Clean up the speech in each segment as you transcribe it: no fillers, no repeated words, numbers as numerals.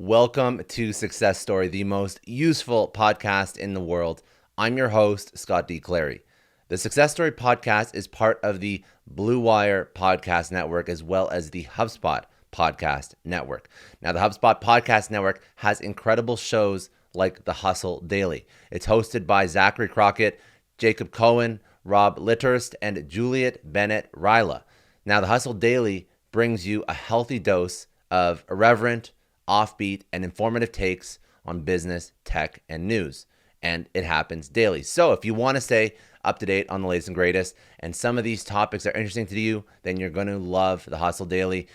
Welcome to Success Story, the most useful podcast in the world. I'm your host, Scott D. Clary. The Success Story podcast is part of the Blue Wire Podcast Network as well as the HubSpot Podcast Network. Now, the HubSpot Podcast Network has incredible shows like The Hustle Daily. It's hosted by Zachary Crockett, Jacob Cohen, Rob Litterst, and Juliet Bennett Ryla. Now, The Hustle Daily brings you a healthy dose of irreverent, offbeat, and informative takes on business, tech, and news. And it happens daily. So if you want to stay up to date on the latest and greatest, and some of these topics are interesting to you, then you're going to love The Hustle Daily.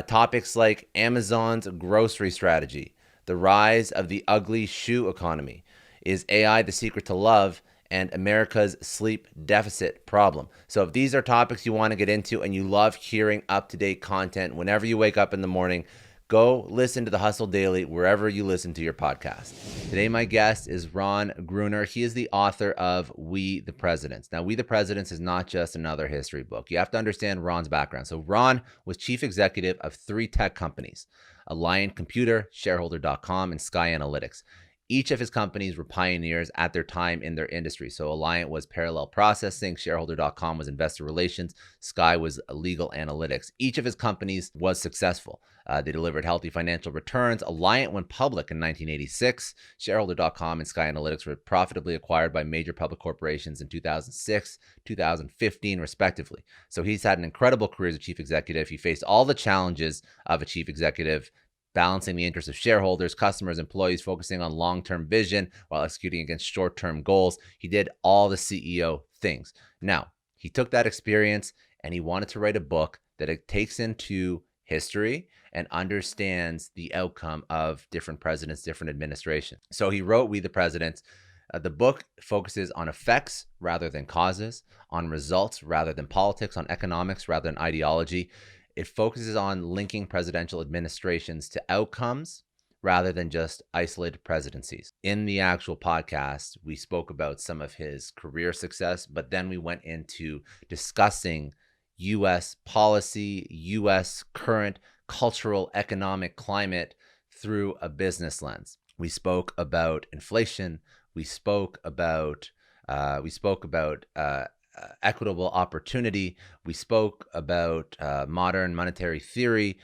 Topics like Amazon's grocery strategy, the rise of the ugly shoe economy, is AI the secret to love, and America's sleep deficit problem. So if these are topics you want to get into and you love hearing up-to-date content whenever you wake up in the morning, go listen to The Hustle Daily wherever you listen to your podcast. Today, my guest is Ron Gruner. He is the author of We the Presidents. Now, We the Presidents is not just another history book. You have to understand Ron's background. So Ron was chief executive of 3 tech companies: Alliant Computer, Shareholder.com, and Sky Analytics. Each of his companies were pioneers at their time in their industry. So Alliant was parallel processing, Shareholder.com was investor relations, Sky was legal analytics. Each of his companies was successful. They delivered healthy financial returns. Alliant went public in 1986. Shareholder.com and Sky Analytics were profitably acquired by major public corporations in 2006, 2015, respectively. So he's had an incredible career as a chief executive. He faced all the challenges of a chief executive, balancing the interests of shareholders, customers, employees, focusing on long-term vision while executing against short-term goals. He did all the CEO things. Now, he took that experience and he wanted to write a book that it takes into history and understands the outcome of different presidents, different administrations. So he wrote We the Presidents. The book focuses on effects rather than causes, on results rather than politics, on economics rather than ideology. It focuses on linking presidential administrations to outcomes rather than just isolated presidencies. In the actual podcast, we spoke about some of his career success, but then we went into discussing U.S. policy, U.S. current cultural, economic climate through a business lens. We spoke about inflation. We spoke about equitable opportunity. We spoke about modern monetary theory.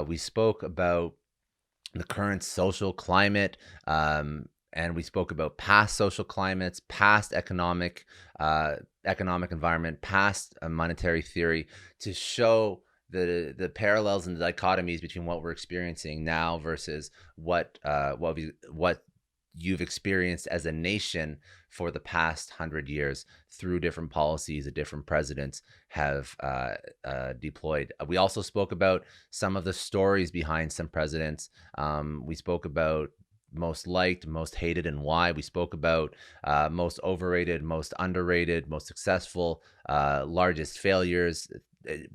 We spoke about the current social climate, and we spoke about past social climates, past economic environment, past monetary theory, to show the parallels and the dichotomies between what we're experiencing now versus what you've experienced as a nation for the past 100 years through different policies that different presidents have deployed. We also spoke about some of the stories behind some presidents. We spoke about most liked, most hated, and why. We spoke about most overrated, most underrated, most successful, largest failures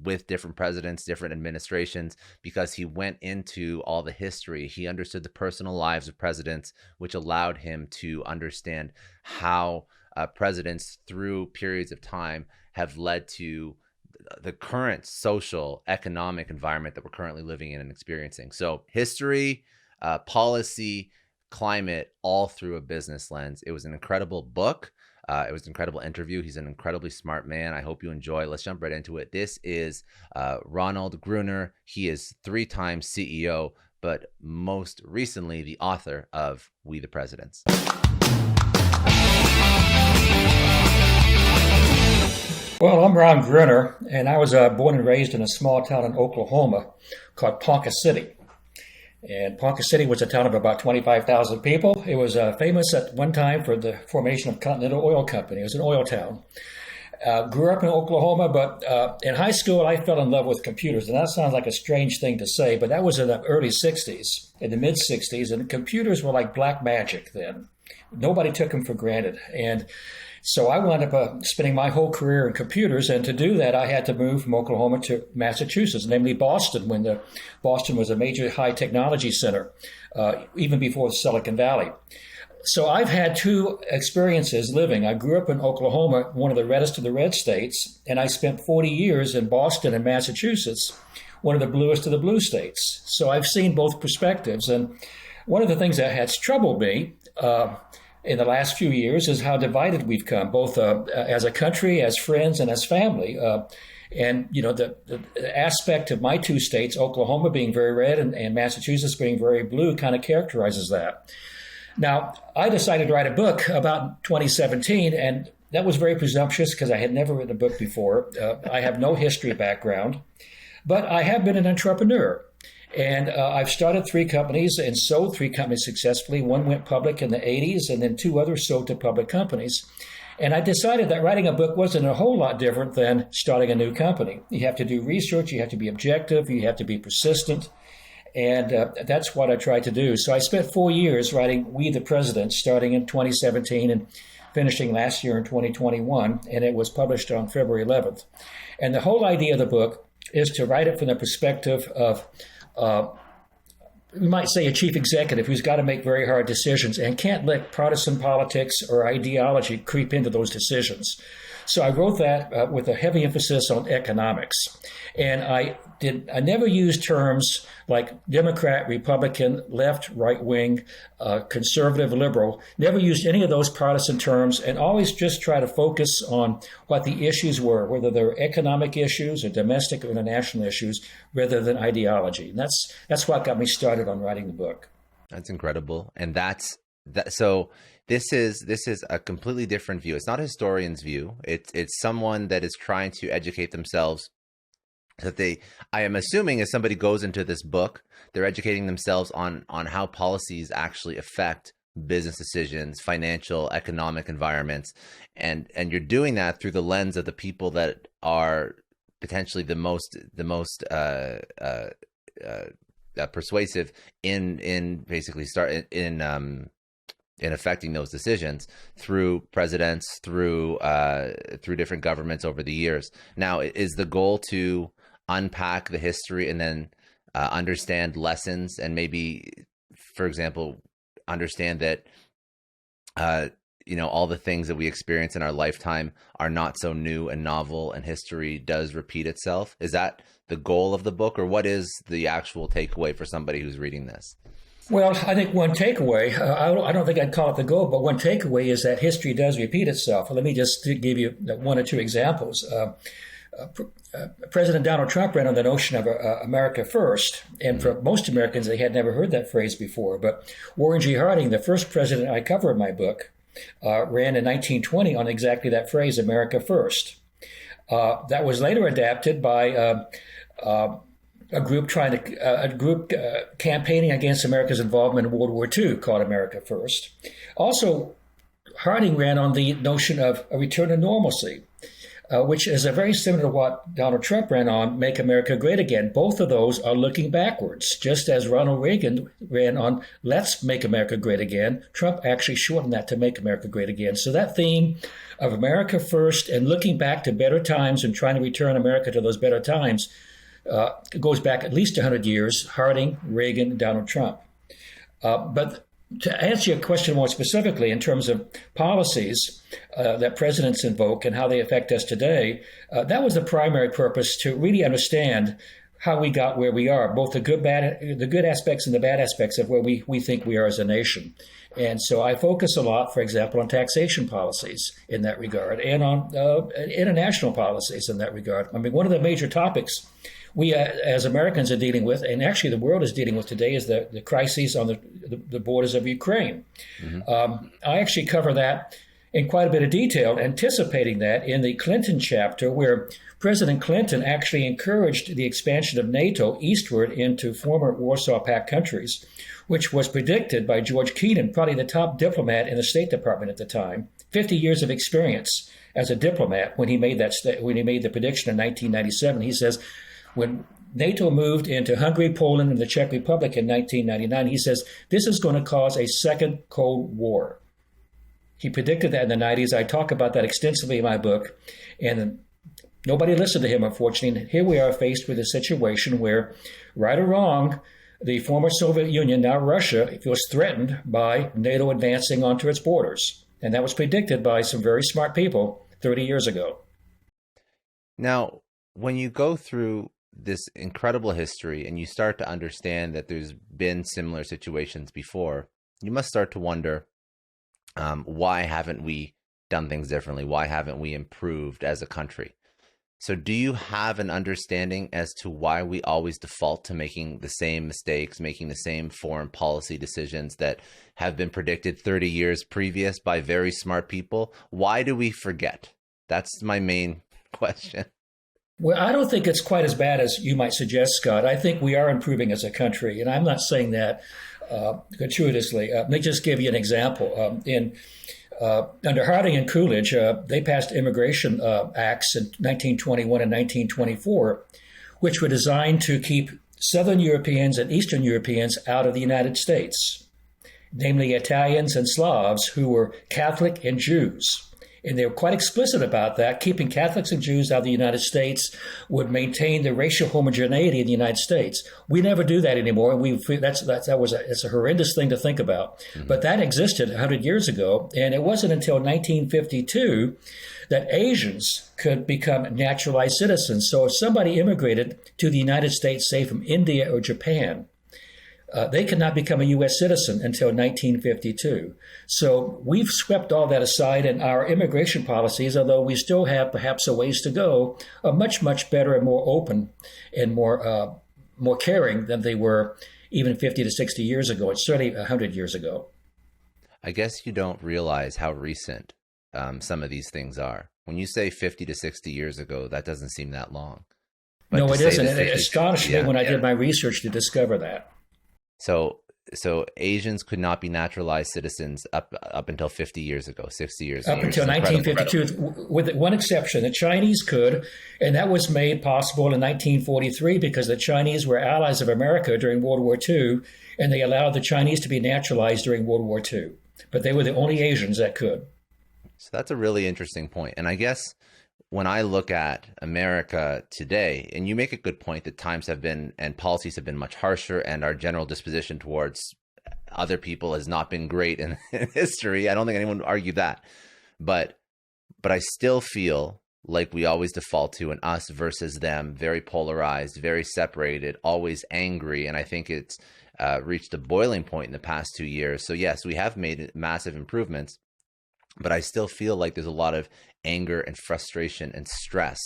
with different presidents, different administrations, because he went into all the history. He understood the personal lives of presidents, which allowed him to understand how presidents through periods of time have led to the current social, economic environment that we're currently living in and experiencing. So history, policy, climate, all through a business lens. It was an incredible book. It was an incredible interview. He's an incredibly smart man. I hope you enjoy. Let's jump right into it. This is Ronald Gruner. He is 3-time CEO, but most recently the author of We the Presidents. Well, I'm Ron Gruner, and I was born and raised in a small town in Oklahoma called Ponca City. And Ponca City was a town of about 25,000 people. It was famous at one time for the formation of Continental Oil Company. It was an oil town. Grew up in Oklahoma, but in high school, I fell in love with computers. And that sounds like a strange thing to say, but that was in the early 60s, in the mid 60s. And computers were like black magic then. Nobody took them for granted. And so I wound up spending my whole career in computers, and to do that, I had to move from Oklahoma to Massachusetts, namely Boston, when Boston was a major high technology center, even before Silicon Valley. So I've had 2 experiences living. I grew up in Oklahoma, one of the reddest of the red states, and I spent 40 years in Boston and Massachusetts, one of the bluest of the blue states. So I've seen both perspectives. And one of the things that has troubled me in the last few years is how divided we've come, both as a country, as friends, and as family. And, the aspect of my two states, Oklahoma being very red and Massachusetts being very blue, kind of characterizes that. Now, I decided to write a book about 2017, and that was very presumptuous because I had never written a book before. I have no history background, but I have been an entrepreneur. And I've started 3 companies and sold 3 companies successfully. One went public in the 80s, and then 2 others sold to public companies. And I decided that writing a book wasn't a whole lot different than starting a new company. You have to do research, you have to be objective, you have to be persistent. And that's what I tried to do. So I spent 4 years writing We the President, starting in 2017 and finishing last year in 2021. And it was published on February 11th. And the whole idea of the book is to write it from the perspective of we might say a chief executive who's got to make very hard decisions and can't let partisan politics or ideology creep into those decisions. So I wrote that with a heavy emphasis on economics. And I never used terms like Democrat, Republican, left, right wing, conservative, liberal, never used any of those partisan terms, and always just try to focus on what the issues were, whether they're economic issues or domestic or international issues, rather than ideology. And that's what got me started on writing the book. That's incredible. And so this is a completely different view. It's not a historian's view. It's someone that is trying to educate themselves. I am assuming as somebody goes into this book, they're educating themselves on how policies actually affect business decisions, financial, economic environments, and you're doing that through the lens of the people that are potentially the most persuasive in basically in affecting those decisions through presidents, through different governments over the years. Now, is the goal to unpack the history and then understand lessons, and maybe, for example, understand that all the things that we experience in our lifetime are not so new and novel, and history does repeat itself? Is that the goal of the book, or what is the actual takeaway for somebody who's reading this? Well, I think one takeaway, I don't think I'd call it the goal, but one takeaway is that history does repeat itself. Let me just give you 1 or 2 examples. President Donald Trump ran on the notion of America first, and for most Americans, they had never heard that phrase before. But Warren G. Harding, the first president I cover in my book, ran in 1920 on exactly that phrase, America first. That was later adapted by a group campaigning against America's involvement in World War II called America First. Also, Harding ran on the notion of a return to normalcy, which is very similar to what Donald Trump ran on, Make America Great Again. Both of those are looking backwards. Just as Ronald Reagan ran on Let's Make America Great Again, Trump actually shortened that to Make America Great Again. So that theme of America First and looking back to better times and trying to return America to those better times goes back at least 100 years, Harding, Reagan, Donald Trump. But to answer your question more specifically in terms of policies that presidents invoke and how they affect us today, that was the primary purpose, to really understand how we got where we are, both the good aspects and the bad aspects of where we think we are as a nation. And so I focus a lot, for example, on taxation policies in that regard, and on international policies in that regard. I mean, one of the major topics we as Americans are dealing with, and actually the world is dealing with today, is the crises on the borders of Ukraine. Mm-hmm. I actually cover that in quite a bit of detail, anticipating that in the Clinton chapter, where President Clinton actually encouraged the expansion of NATO eastward into former Warsaw Pact countries, which was predicted by George Kennan, probably the top diplomat in the State Department at the time, 50 years of experience as a diplomat when he made the prediction in 1997. He says, when NATO moved into Hungary, Poland, and the Czech Republic in 1999, he says, this is going to cause a second Cold War. He predicted that in the 90s. I talk about that extensively in my book, and nobody listened to him, unfortunately. And here we are faced with a situation where, right or wrong, the former Soviet Union, now Russia, feels threatened by NATO advancing onto its borders. And that was predicted by some very smart people 30 years ago. Now, when you go through this incredible history and you start to understand that there's been similar situations before, you must start to wonder, why haven't we done things differently? Why haven't we improved as a country? So do you have an understanding as to why we always default to making the same mistakes, making the same foreign policy decisions that have been predicted 30 years previous by very smart people? Why do we forget? That's my main question. Well, I don't think it's quite as bad as you might suggest, Scott. I think we are improving as a country, and I'm not saying that gratuitously. Let me just give you an example. Under Harding and Coolidge, they passed immigration acts in 1921 and 1924, which were designed to keep Southern Europeans and Eastern Europeans out of the United States, namely Italians and Slavs who were Catholic and Jews. And they were quite explicit about that. Keeping Catholics and Jews out of the United States would maintain the racial homogeneity in the United States. We never do that anymore, and it's a horrendous thing to think about. Mm-hmm. But that existed 100 years ago, and it wasn't until 1952 that Asians could become naturalized citizens. So if somebody immigrated to the United States, say from India or Japan, they could not become a U.S. citizen until 1952. So we've swept all that aside, and our immigration policies, although we still have perhaps a ways to go, are much, much better and more open and more caring than they were even 50 to 60 years ago, and certainly 100 years ago. I guess you don't realize how recent some of these things are. When you say 50 to 60 years ago, that doesn't seem that long. But no, it isn't. It astonished me when I did my research to discover that. So Asians could not be naturalized citizens up until 50 years ago, 60 years ago. Up until 1952, with one exception. The Chinese could, and that was made possible in 1943 because the Chinese were allies of America during World War II, and they allowed the Chinese to be naturalized during World War II. But they were the only Asians that could. So that's a really interesting point. And I guess when I look at America today, and you make a good point that times have been and policies have been much harsher, and our general disposition towards other people has not been great in history. I don't think anyone would argue that. But I still feel like we always default to an us versus them, very polarized, very separated, always angry. And I think it's reached a boiling point in the past 2 years. So yes, we have made massive improvements, but I still feel like there's a lot of anger and frustration and stress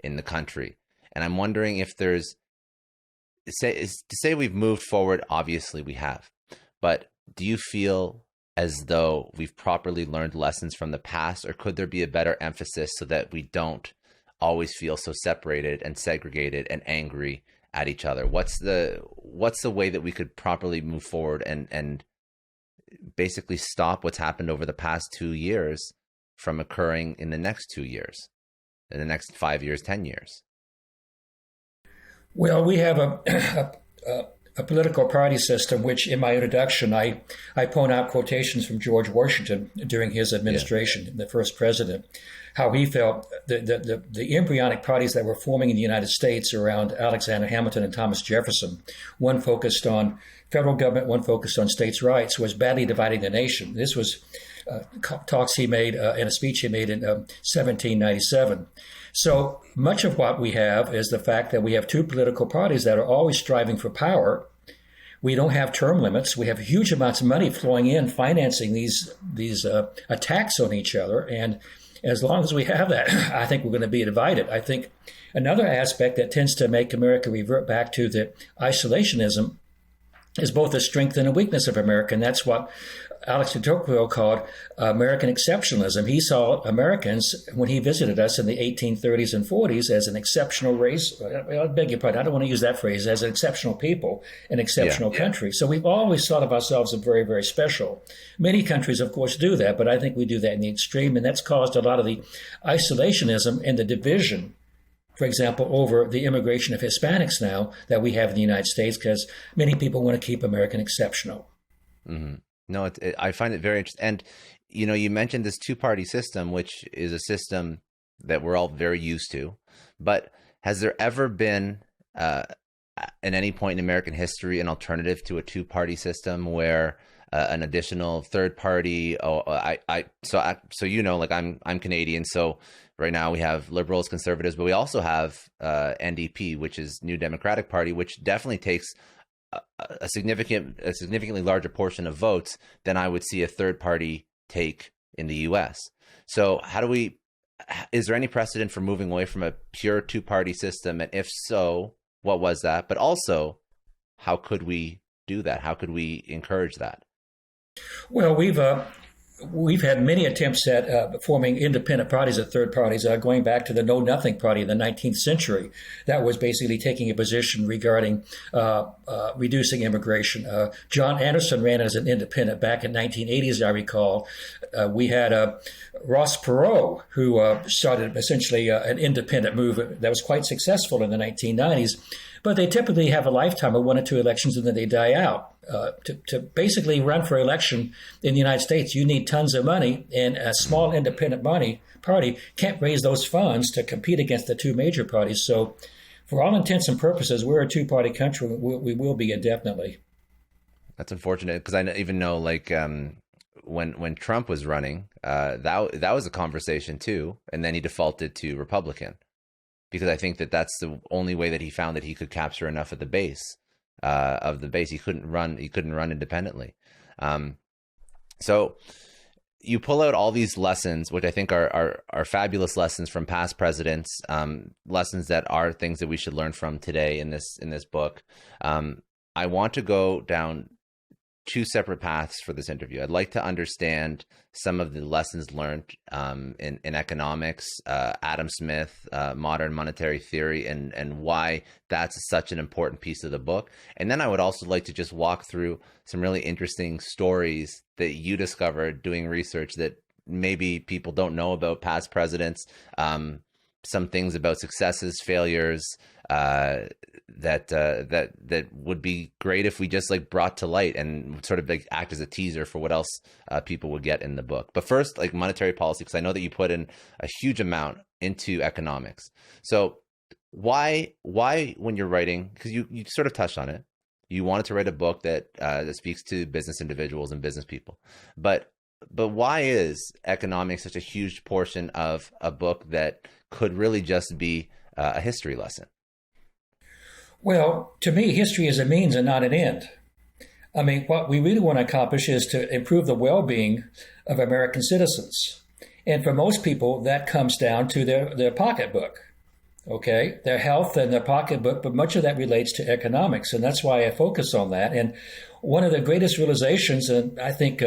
in the country. And I'm wondering if there's, to say we've moved forward, obviously we have, but do you feel as though we've properly learned lessons from the past, or could there be a better emphasis so that we don't always feel so separated and segregated and angry at each other? What's the way that we could properly move forward and basically stop what's happened over the past 2 years from occurring in the next 2 years, in the next 5 years, 10 years? Well, we have a political party system, which in my introduction, I point out quotations from George Washington during his administration, the first president, how he felt the embryonic parties that were forming in the United States around Alexander Hamilton and Thomas Jefferson, one focused on federal government, one focused on states' rights, was badly dividing the nation. This was talks he made in a speech he made in 1797. So much of what we have is the fact that we have two political parties that are always striving for power. We don't have term limits. We have huge amounts of money flowing in, financing these attacks on each other. And as long as we have that, I think we're going to be divided. I think another aspect that tends to make America revert back to the isolationism is both a strength and a weakness of America, and that's what Alex de Tocqueville called American exceptionalism. He saw Americans, when he visited us in the 1830s and 40s, as an exceptional race. I beg your pardon, I don't want to use that phrase, as an exceptional people, an exceptional country. So we've always thought of ourselves as very, very special. Many countries, of course, do that, but I think we do that in the extreme, and that's caused a lot of the isolationism and the division, for example, over the immigration of Hispanics now that we have in the United States, because many people want to keep American exceptional. Mm-hmm. No, I find it very interesting. And, you mentioned this two-party system, which is a system that we're all very used to. But has there ever been at any point in American history an alternative to a two-party system where an additional third party? So like I'm Canadian, so right now we have Liberals, Conservatives, but we also have NDP, which is New Democratic Party, which definitely takes a significantly larger portion of votes than I would see a third party take in the U.S. So is there any precedent for moving away from a pure two-party system? And if so, what was that? But also, how could we do that? How could we encourage that? Well, we've had many attempts at forming independent parties or third parties, going back to the Know Nothing Party in the 19th century. That was basically taking a position regarding reducing immigration. John Anderson ran as an independent back in 1980, as I recall. We had Ross Perot, who started essentially an independent movement that was quite successful in the 1990s. But they typically have a lifetime of 1 or 2 elections and then they die out. To basically run for election in the United States, you need tons of money, and a small independent party can't raise those funds to compete against the two major parties. So for all intents and purposes, we're a two-party country. We will be indefinitely. That's unfortunate, because I even know, like, when Trump was running, that was a conversation too, and then he defaulted to Republican, because I think that's the only way that he found that he could capture enough of the base. He couldn't run independently. So you pull out all these lessons, which I think are fabulous lessons from past presidents, lessons that are things that we should learn from today in this book. I want to go down 2 separate paths for this interview. I'd like to understand some of the lessons learned in economics, Adam Smith, modern monetary theory, and why that's such an important piece of the book. And then I would also like to just walk through some really interesting stories that you discovered doing research that maybe people don't know about past presidents, some things about successes, failures, that would be great if we just like brought to light and sort of like act as a teaser for what else people would get in the book. But first, like monetary policy, because I know that you put in a huge amount into economics. So why when you're writing, because you sort of touched on it, you wanted to write a book that speaks to business individuals and business people, but why is economics such a huge portion of a book that could really just be a history lesson? Well, to me, history is a means and not an end. I mean, what we really want to accomplish is to improve the well-being of American citizens. And for most people, that comes down to their pocketbook, okay? Their health and their pocketbook, but much of that relates to economics. And that's why I focus on that. And one of the greatest realizations, and I think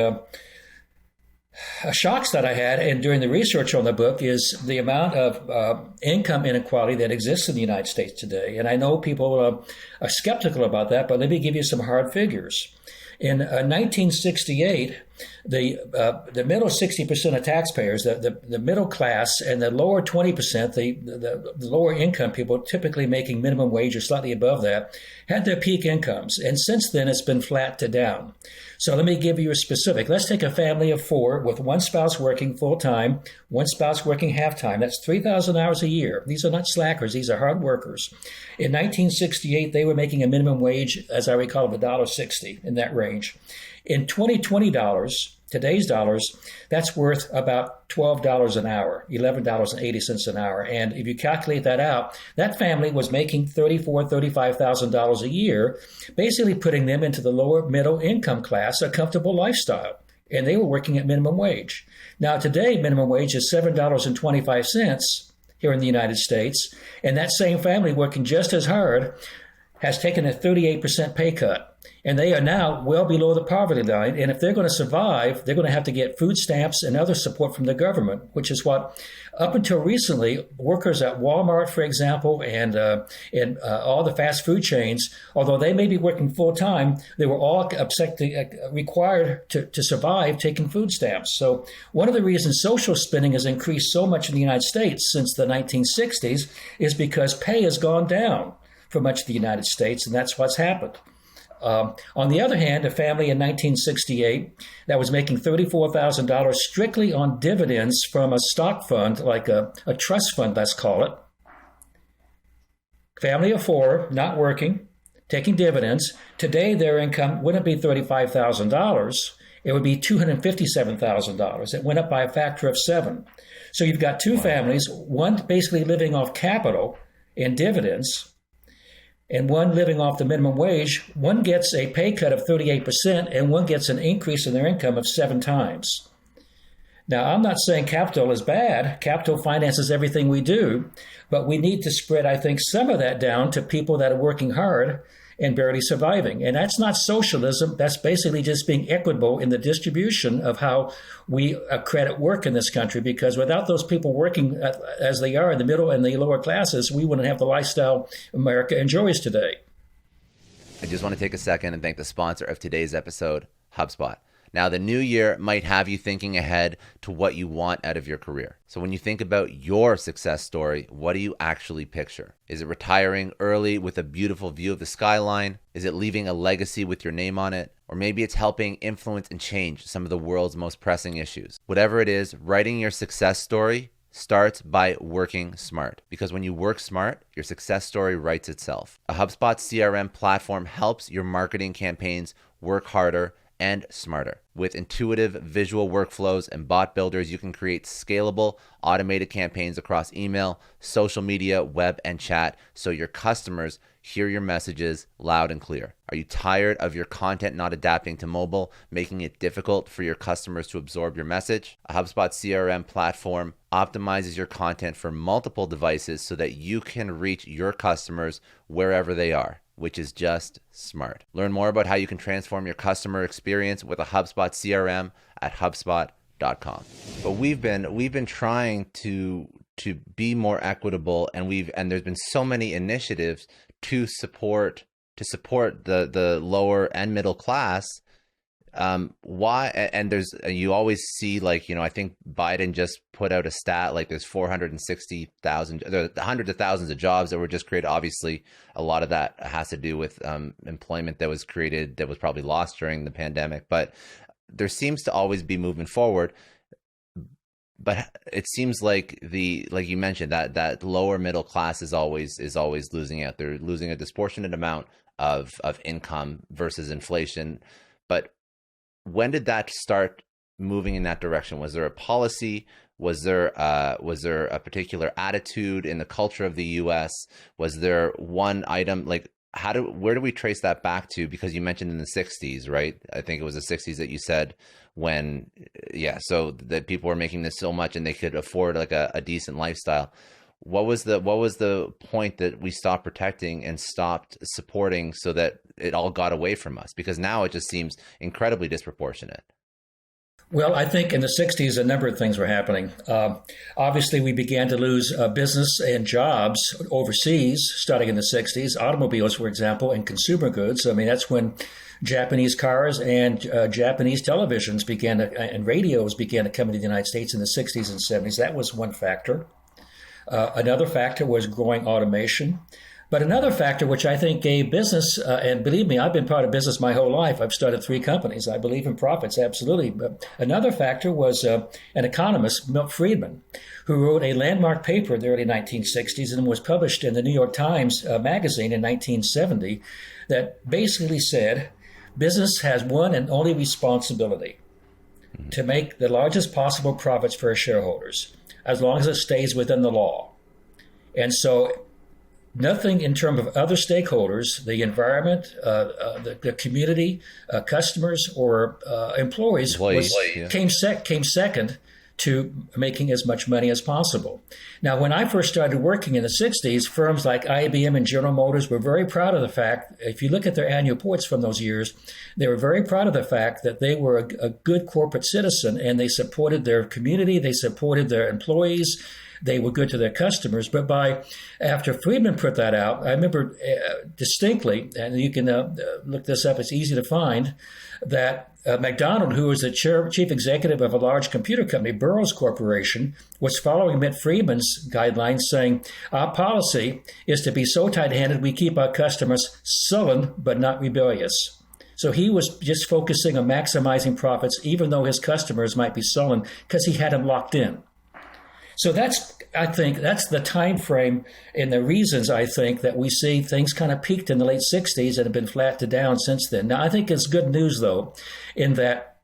shocks that I had and during the research on the book, is the amount of income inequality that exists in the United States today. And I know people are skeptical about that, but let me give you some hard figures. In 1968, the middle 60% of taxpayers, the middle class, and the lower 20%, the lower income people, typically making minimum wage or slightly above that, had their peak incomes. And since then, it's been flat to down. So let me give you a specific. Let's take a family of 4 with one spouse working full-time, one spouse working half-time. That's 3,000 hours a year. These are not slackers. These are hard workers. In 1968, they were making a minimum wage, as I recall, of $1.60, in that range. In 2020 dollars, today's dollars, that's worth about $12 an hour, $11.80 an hour. And if you calculate that out, that family was making $34,000, $35,000 a year, basically putting them into the lower middle income class, a comfortable lifestyle. And they were working at minimum wage. Now, today, minimum wage is $7.25 here in the United States. And that same family working just as hard has taken a 38% pay cut. And they are now well below the poverty line. And if they're going to survive, they're going to have to get food stamps and other support from the government, which is what, up until recently, workers at Walmart, for example, and all the fast food chains, although they may be working full time, they were all required to survive taking food stamps. So one of the reasons social spending has increased so much in the United States since the 1960s is because pay has gone down for much of the United States, and that's what's happened. On the other hand, a family in 1968 that was making $34,000 strictly on dividends from a stock fund, like a trust fund, let's call it. Family of 4, not working, taking dividends. Today, their income wouldn't be $35,000. It would be $257,000. It went up by a factor of 7. So you've got two families, one basically living off capital and dividends, and one living off the minimum wage. One gets a pay cut of 38%, and one gets an increase in their income of 7 times. Now, I'm not saying capital is bad. Capital finances everything we do, but we need to spread, I think, some of that down to people that are working hard and barely surviving. And that's not socialism. That's basically just being equitable in the distribution of how we credit work in this country, because without those people working as they are in the middle and the lower classes, we wouldn't have the lifestyle America enjoys today. I just want to take a second and thank the sponsor of today's episode, HubSpot. Now, the new year might have you thinking ahead to what you want out of your career. So when you think about your success story, what do you actually picture? Is it retiring early with a beautiful view of the skyline? Is it leaving a legacy with your name on it? Or maybe it's helping influence and change some of the world's most pressing issues. Whatever it is, writing your success story starts by working smart. Because when you work smart, your success story writes itself. A HubSpot CRM platform helps your marketing campaigns work harder and smarter. With intuitive visual workflows and bot builders, you can create scalable, automated campaigns across email, social media, web, and chat, so your customers hear your messages loud and clear. Are you tired of your content not adapting to mobile, making it difficult for your customers to absorb your message? A HubSpot CRM platform optimizes your content for multiple devices so that you can reach your customers wherever they are, which is just smart. Learn more about how you can transform your customer experience with a HubSpot CRM at HubSpot.com. But we've been trying to be more equitable, and there's been so many initiatives to support the lower and middle class. Why? And you always see, like, I think Biden just put out a stat, like there's 460,000, there are hundreds of thousands of jobs that were just created. Obviously, a lot of that has to do with employment that was created that was probably lost during the pandemic. But there seems to always be moving forward. But it seems like like you mentioned, that lower middle class is always losing out. They're losing a disproportionate amount of income versus inflation. But when did that start moving in that direction? Was there a policy? Was there a particular attitude in the culture of the U.S.? Was there one item? Like, where do we trace that back to? Because you mentioned in the 60s, right? I think it was the 60s that you said so that people were making this so much and they could afford like a decent lifestyle. What was the point that we stopped protecting and stopped supporting so that it all got away from us? Because now it just seems incredibly disproportionate. Well, I think in the 60s, a number of things were happening. Obviously, we began to lose business and jobs overseas starting in the 60s, automobiles, for example, and consumer goods. I mean, that's when Japanese cars and Japanese televisions and radios began to come into the United States in the 60s and 70s. That was one factor. Another factor was growing automation. But another factor which I think gave business, and believe me, I've been part of business my whole life. I've started 3 companies. I believe in profits, absolutely. But another factor was an economist, Milton Friedman, who wrote a landmark paper in the early 1960s and was published in the New York Times magazine in 1970 that basically said, business has one and only responsibility: to make the largest possible profits for its shareholders, as long as it stays within the law. And so nothing in terms of other stakeholders, the environment, the community, customers, or employees came second to making as much money as possible. Now, when I first started working in the 60s, firms like IBM and General Motors were very proud of the fact, if you look at their annual reports from those years, they were very proud of the fact that they were a good corporate citizen and they supported their community, they supported their employees, they were good to their customers. But after Friedman put that out, I remember distinctly, and you can look this up, it's easy to find, that McDonald, who was the chief executive of a large computer company, Burroughs Corporation, was following Mitt Friedman's guidelines, saying, our policy is to be so tight-handed we keep our customers sullen but not rebellious. So he was just focusing on maximizing profits, even though his customers might be sullen, because he had them locked in. So I think that's the time frame and the reasons I think that we see things kind of peaked in the late 60s and have been flat to down since then. Now, I think it's good news, though, in that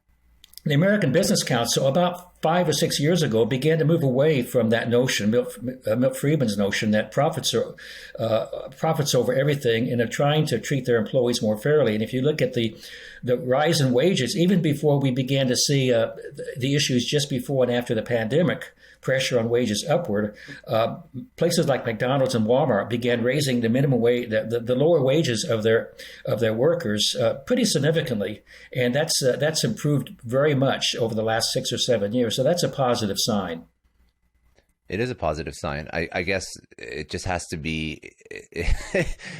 the American Business Council, about 5 or 6 years ago, began to move away from that notion, Milton Friedman's notion, that profits over everything, and are trying to treat their employees more fairly. And if you look at the rise in wages, even before we began to see the issues just before and after the pandemic, pressure on wages upward, places like McDonald's and Walmart began raising the minimum wage, the lower wages of their workers pretty significantly, and that's improved very much over the last 6 or 7 years. So that's a positive sign. It is a positive sign. I guess it just has to be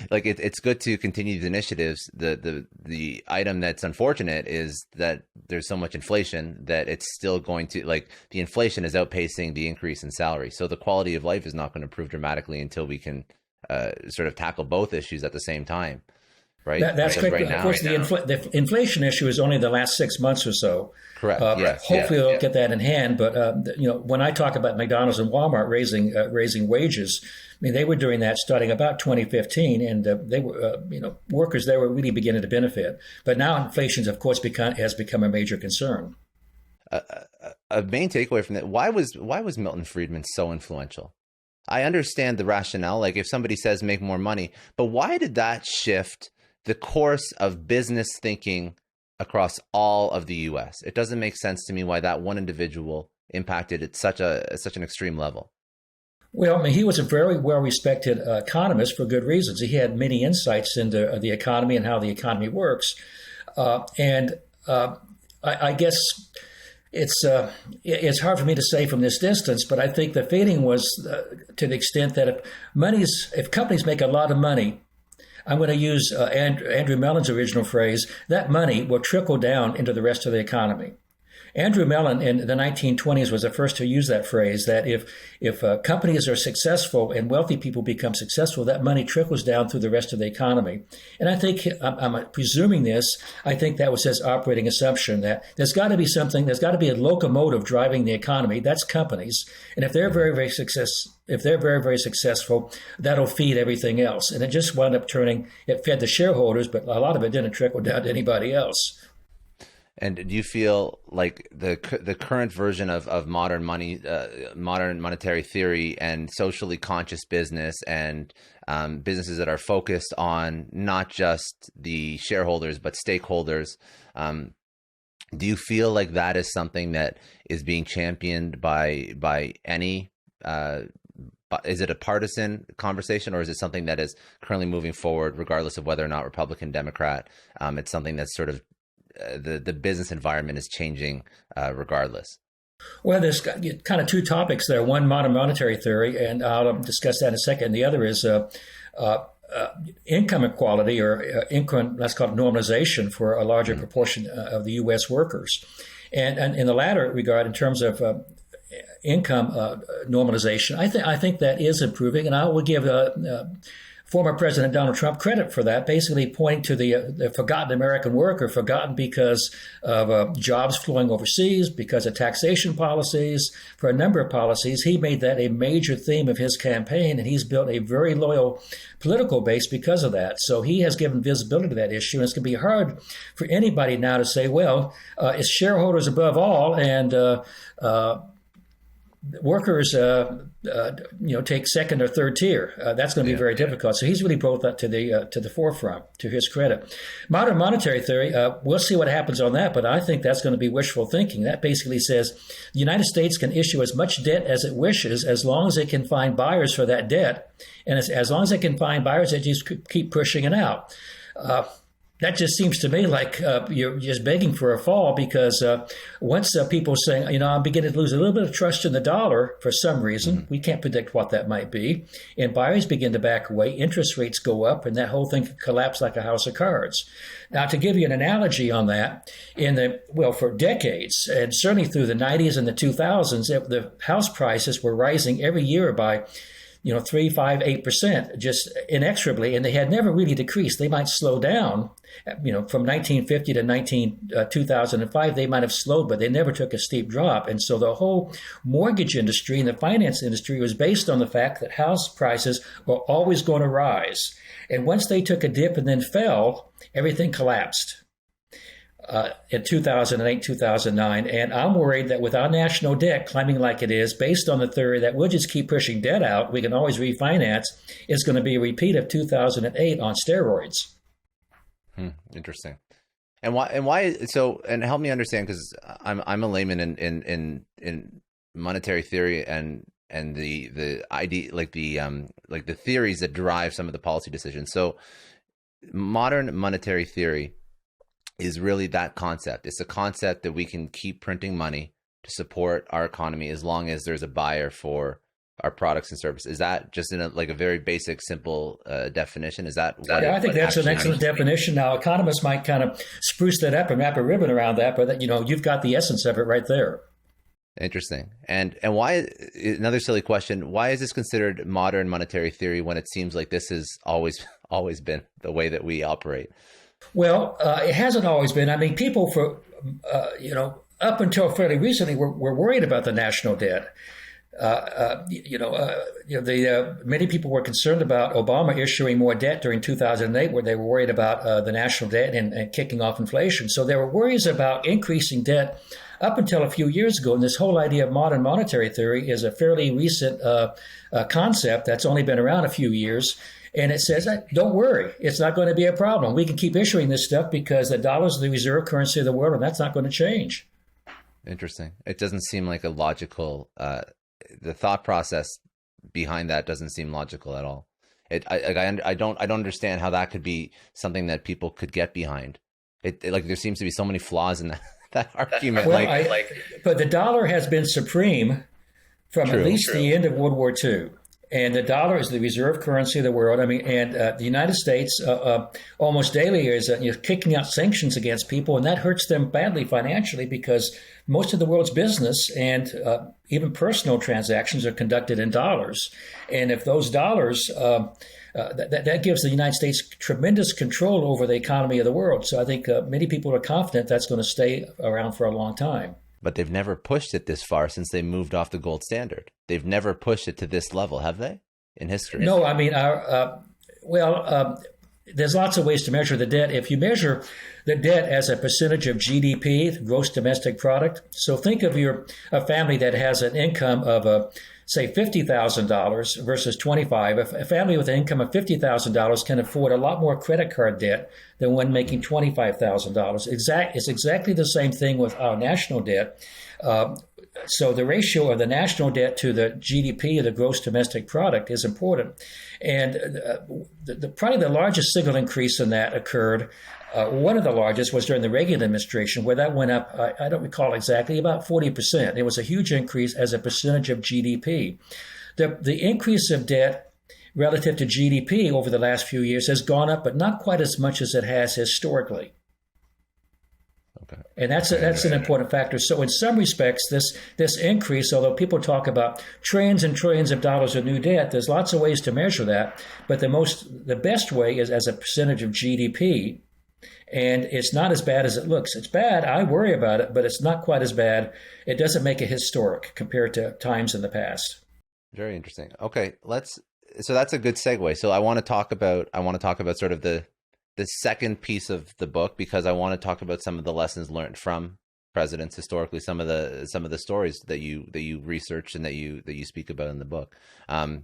like it's good to continue these initiatives. The item that's unfortunate is that there's so much inflation that it's still going to, like, the inflation is outpacing the increase in salary. So the quality of life is not going to improve dramatically until we can sort of tackle both issues at the same time. Right. That's correct. Right now, of course, the inflation issue is only the last 6 months or so. Correct. Yes. Hopefully, they'll get that in hand. But when I talk about McDonald's and Walmart raising wages, I mean, they were doing that starting about 2015, and they were workers there were really beginning to benefit. But now inflation, of course, has become a major concern. A main takeaway from that: why was Milton Friedman so influential? I understand the rationale, like if somebody says make more money, but why did that shift the course of business thinking across all of the U.S.? It doesn't make sense to me why that one individual impacted at such an extreme level. Well, I mean, he was a very well-respected economist for good reasons. He had many insights into the economy and how the economy works. I guess it's hard for me to say from this distance, but I think the feeling was to the extent that if companies make a lot of money, I'm going to use Andrew Mellon's original phrase, that money will trickle down into the rest of the economy. Andrew Mellon in the 1920s was the first to use that phrase, that if companies are successful and wealthy people become successful, that money trickles down through the rest of the economy. And I think, I'm presuming this, I think that was his operating assumption, that there's got to be a locomotive driving the economy. That's companies. And if they're very, very successful, that'll feed everything else. And it just wound up it fed the shareholders, but a lot of it didn't trickle down to anybody else. And do you feel like the current version of modern money, modern monetary theory, and socially conscious business, and businesses that are focused on not just the shareholders but stakeholders, do you feel like that is something that is being championed by any? Is it a partisan conversation, or is it something that is currently moving forward, regardless of whether or not Republican, Democrat? It's something that's sort of the business environment is changing regardless. Well, there's kind of two topics there. One, modern monetary theory, and I'll discuss that in a second. The other is income equality, or income, let's call it normalization, for a larger proportion of the U.S. workers. And in the latter regard, in terms of income normalization, I think that is improving, and I will give former President Donald Trump credit for that, basically pointing to the forgotten American worker, forgotten because of jobs flowing overseas, because of taxation policies, for a number of policies. He made that a major theme of his campaign, and he's built a very loyal political base because of that. So he has given visibility to that issue, and it's going to be hard for anybody now to say, well, it's shareholders above all, and workers, take second or third tier. That's going to be very difficult. So he's really brought that to the forefront, to his credit. Modern monetary theory, we'll see what happens on that, but I think that's going to be wishful thinking. That basically says the United States can issue as much debt as it wishes, as long as it can find buyers for that debt, and as long as it can find buyers, it just keep pushing it out. That just seems to me like you're just begging for a fall, because once people are saying, I'm beginning to lose a little bit of trust in the dollar for some reason, we can't predict what that might be, and buyers begin to back away, interest rates go up, and that whole thing could collapse like a house of cards. Now, to give you an analogy on that, for decades, and certainly through the 90s and the 2000s, the house prices were rising every year by 3, 5, 8%, just inexorably, and they had never really decreased. They might slow down, from 1950 to 2005, they might have slowed, but they never took a steep drop. And so the whole mortgage industry and the finance industry was based on the fact that house prices were always going to rise. And once they took a dip and then fell, everything collapsed. In 2008, 2009. And I'm worried that with our national debt climbing like it is, based on the theory that we'll just keep pushing debt out, we can always refinance, it's going to be a repeat of 2008 on steroids. Interesting. And why? So, and help me understand, because I'm a layman in monetary theory and the idea, like the theories that drive some of the policy decisions. So, modern monetary theory is really that concept. It's a concept that we can keep printing money to support our economy as long as there's a buyer for our products and services. Is that just in a very basic, simple definition? Is that? I think that's an excellent definition. Now, economists might kind of spruce that up and wrap a ribbon around that, but you've got the essence of it right there. Interesting. And why? Another silly question: why is this considered modern monetary theory when it seems like this has always been the way that we operate? Well, it hasn't always been. I mean, people up until fairly recently were worried about the national debt. Many people were concerned about Obama issuing more debt during 2008, where they were worried about the national debt and kicking off inflation. So there were worries about increasing debt up until a few years ago. And this whole idea of modern monetary theory is a fairly recent concept that's only been around a few years. And it says, don't worry, it's not going to be a problem. We can keep issuing this stuff because the dollar is the reserve currency of the world, and that's not going to change. Interesting. It doesn't seem like a logical, the thought process behind that doesn't seem logical at all. I don't understand how that could be something that people could get behind. There seems to be so many flaws in that argument. Well, but the dollar has been supreme from at least the end of World War II. And the dollar is the reserve currency of the world. I mean, and the United States almost daily is kicking out sanctions against people, and that hurts them badly financially because most of the world's business and even personal transactions are conducted in dollars. And if those dollars, that gives the United States tremendous control over the economy of the world. So I think many people are confident that's going to stay around for a long time. But they've never pushed it this far since they moved off the gold standard. They've never pushed it to this level, have they, in history? No, I mean, there's lots of ways to measure the debt. If you measure the debt as a percentage of GDP, gross domestic product, so think of a family that has an income of say $50,000 versus $25,000. A family with an income of $50,000 can afford a lot more credit card debt than one making $25,000. It's exactly the same thing with our national debt. So the ratio of the national debt to the GDP, the gross domestic product, is important. And probably the largest single increase in that occurred, one of the largest was during the Reagan administration, where that went up, I don't recall exactly, about 40%. It was a huge increase as a percentage of GDP. The increase of debt relative to GDP over the last few years has gone up, but not quite as much as it has historically. Okay. And that's an important factor. So in some respects, this increase, although people talk about trillions and trillions of dollars of new debt, there's lots of ways to measure that. But the best way is as a percentage of GDP. And it's not as bad as it looks. It's bad. I worry about it, but it's not quite as bad. It doesn't make it historic compared to times in the past. Very interesting. Okay, so that's a good segue. So I want to talk about sort of the second piece of the book, because I want to talk about some of the lessons learned from presidents historically, some of the stories that you researched and that you speak about in the book. And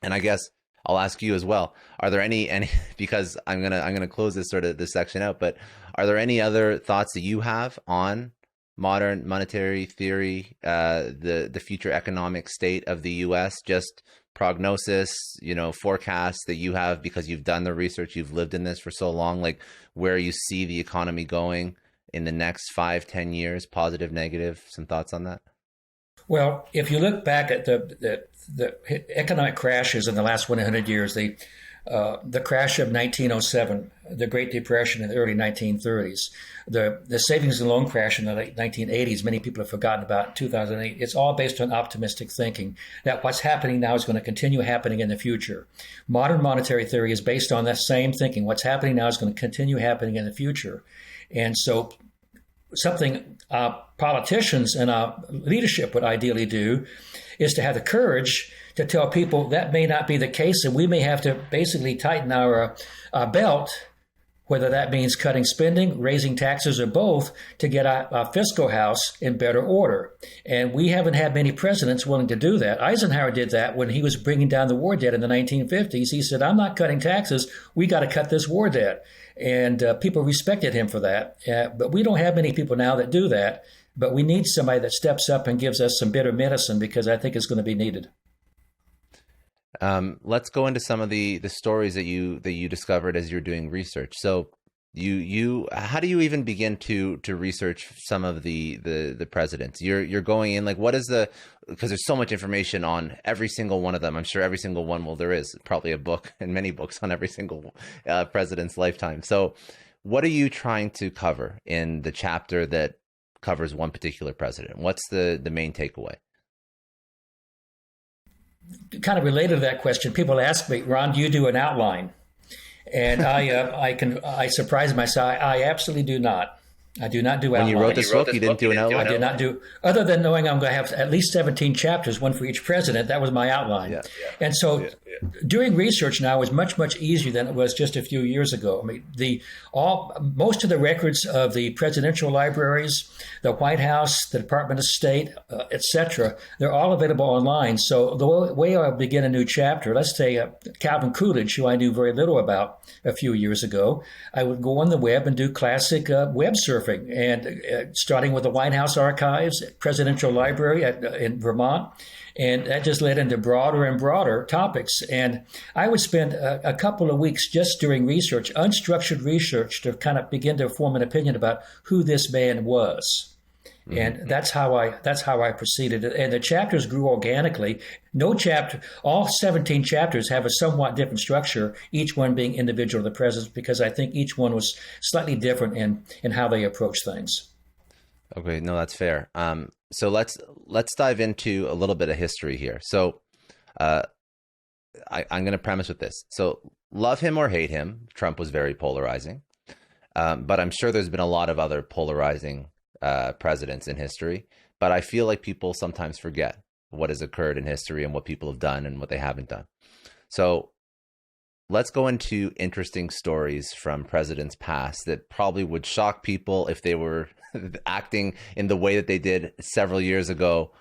I guess I'll ask you as well. Are there any because I'm gonna close this section out, but are there any other thoughts that you have on modern monetary theory, the future economic state of the U.S., just prognosis, forecasts that you have because you've done the research, you've lived in this for so long, like where you see the economy going in the next 5-10 years, positive, negative, some thoughts on that? Well, if you look back at the economic crashes in the last 100 years, the the crash of 1907, the Great Depression in the early 1930s, the savings and loan crash in the late 1980s, many people have forgotten about, 2008. It's all based on optimistic thinking that what's happening now is going to continue happening in the future. Modern monetary theory is based on that same thinking. What's happening now is going to continue happening in the future. And so something politicians and leadership would ideally do is to have the courage to tell people that may not be the case, and we may have to basically tighten our belt, whether that means cutting spending, raising taxes, or both, to get our fiscal house in better order. And we haven't had many presidents willing to do that. Eisenhower did that when he was bringing down the war debt in the 1950s. He said, I'm not cutting taxes. We got to cut this war debt. And people respected him for that. But we don't have many people now that do that. But we need somebody that steps up and gives us some bitter medicine, because I think it's going to be needed. Let's go into some of the stories that you discovered as you're doing research. So how do you even begin to research some of the presidents? You're going in, like, what is because there's so much information on every single one of them. I'm sure every single one, well, there is probably a book and many books on every single president's lifetime. So what are you trying to cover in the chapter that covers one particular president? What's the main takeaway? Kind of related to that question, people ask me, Ron, do you do an outline? And I surprise myself. I absolutely do not. I do not do outline. When you wrote this book, you didn't do an outline? I did not do, other than knowing I'm going to have at least 17 chapters, one for each president. That was my outline. Yeah. And so doing research now is much, much easier than it was just a few years ago. I mean, most of the records of the presidential libraries, the White House, the Department of State, etc., they're all available online. So the way I begin a new chapter, let's say Calvin Coolidge, who I knew very little about a few years ago, I would go on the web and do classic web surfing. And starting with the White House archives, Presidential Library in Vermont, and that just led into broader and broader topics. And I would spend a couple of weeks just doing research, unstructured research, to kind of begin to form an opinion about who this man was. Mm-hmm. And that's how I proceeded. And the chapters grew organically. No chapter, all 17 chapters have a somewhat different structure, each one being individual to the president, because I think each one was slightly different in how they approach things. Okay, no, that's fair. So let's dive into a little bit of history here. So I'm going to premise with this. So love him or hate him, Trump was very polarizing. But I'm sure there's been a lot of other polarizing presidents in history. But I feel like people sometimes forget what has occurred in history and what people have done and what they haven't done. So let's go into interesting stories from presidents past that probably would shock people if they were acting in the way that they did several years ago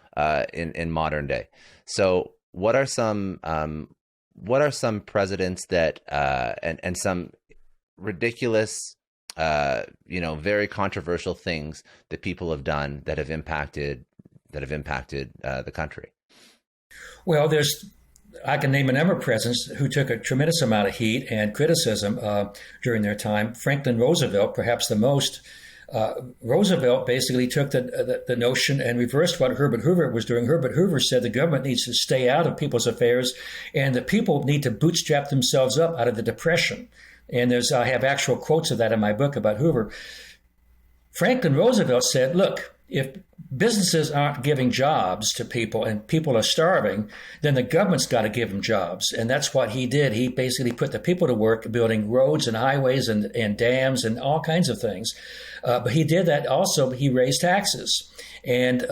in modern day. So what are some presidents that and some ridiculous very controversial things that people have done that have impacted the country? Well, I can name a number of presidents who took a tremendous amount of heat and criticism during their time. Franklin Roosevelt, perhaps the most. Roosevelt basically took the notion and reversed what Herbert Hoover was doing. Herbert Hoover said the government needs to stay out of people's affairs, and the people need to bootstrap themselves up out of the Depression. And I have actual quotes of that in my book about Hoover. Franklin Roosevelt said, look, if businesses aren't giving jobs to people and people are starving, then the government's got to give them jobs. And that's what he did. He basically put the people to work building roads and highways and dams and all kinds of things. But he did that also. He raised taxes. And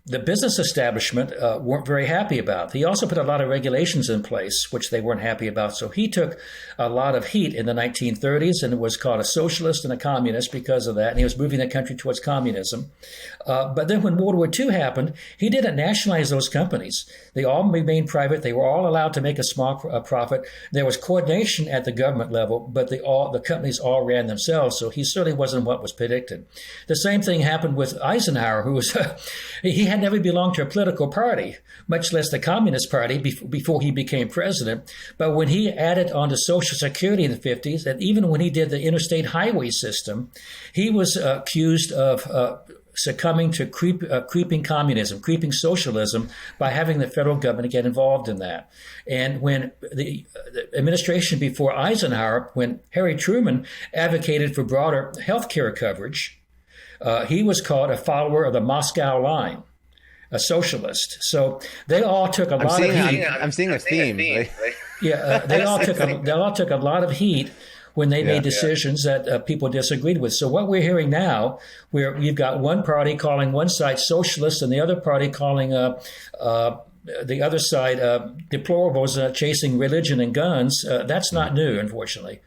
the business establishment weren't very happy about. He also put a lot of regulations in place, which they weren't happy about. So he took a lot of heat in the 1930s and was called a socialist and a communist because of that. And he was moving the country towards communism. But then when World War II happened, he didn't nationalize those companies. They all remained private. They were all allowed to make a small profit. There was coordination at the government level, but the companies all ran themselves. So he certainly wasn't what was predicted. The same thing happened with Eisenhower, who was he had never belonged to a political party, much less the Communist Party, before he became president. But when he added on to Social Security in the 50s, and even when he did the interstate highway system, he was accused of succumbing to creeping communism, creeping socialism by having the federal government get involved in that. And when the administration before Eisenhower, when Harry Truman advocated for broader health care coverage, he was called a follower of the Moscow Line, a socialist. So they all took a lot of heat. I'm seeing a theme. They all took a lot of heat when they made decisions that people disagreed with. So what we're hearing now, where you've got one party calling one side socialist and the other party calling the other side deplorables chasing religion and guns, that's not new, unfortunately.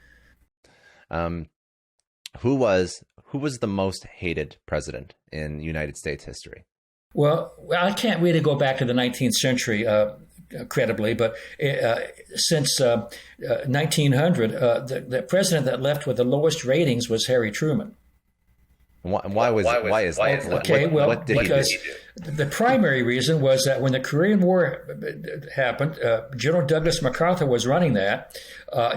Who was the most hated president in United States history? Well, I can't really go back to the 19th century credibly, but since 1900, the president that left with the lowest ratings was Harry Truman. Why is that? Okay, what did because he do? The primary reason was that when the Korean War happened, General Douglas MacArthur was running that.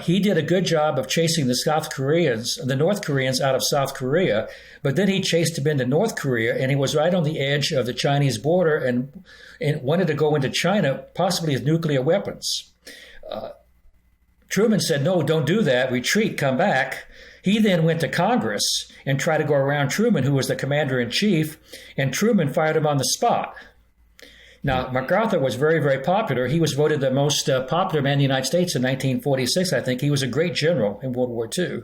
He did a good job of chasing the North Koreans out of South Korea, but then he chased them into North Korea, and he was right on the edge of the Chinese border and wanted to go into China, possibly with nuclear weapons. Truman said, "No, don't do that. Retreat, come back." He then went to Congress and tried to go around Truman, who was the commander-in-chief, and Truman fired him on the spot. Now, MacArthur was very, very popular. He was voted the most popular man in the United States in 1946, I think. He was a great general in World War II.